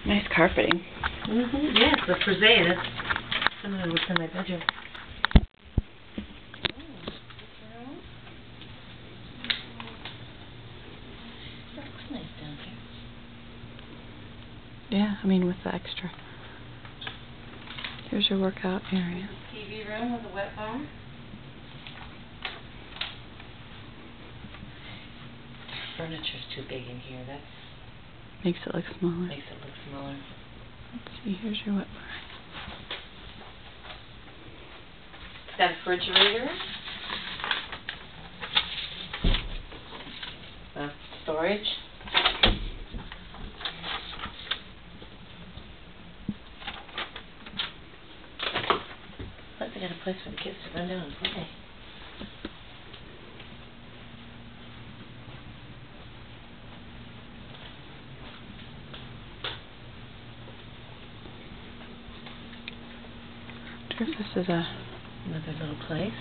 Nice carpeting. Yeah, it's a Frisee. That's similar to what's in my bedroom. That looks nice down here. Yeah, I mean with the extra. Here's your workout area. TV room with a wet bar. Furniture's too big in here. That Makes it look smaller. makes it look smaller. Let's see, here's your wet bar. That refrigerator. Storage. Plus, I got a place for the kids to run down and play. I wonder if this is a... Another little place.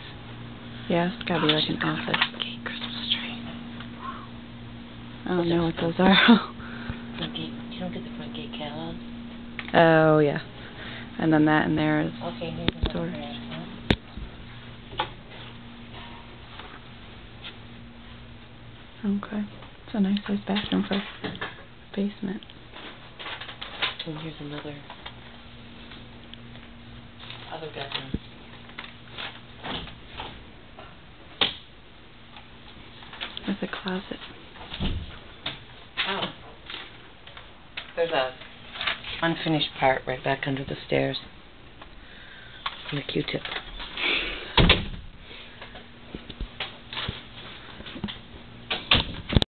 Yeah, it's gotta be like an office. Christmas tree. I don't know what those are. Front gate. You don't get the front gate catalog. Oh, yeah. And then that in there is Okay, here's another storage. place, huh? Okay. It's a nice sized bathroom for a basement. And here's another other bedroom. With a closet. Oh. There's a unfinished part right back under the stairs. And a Q-tip.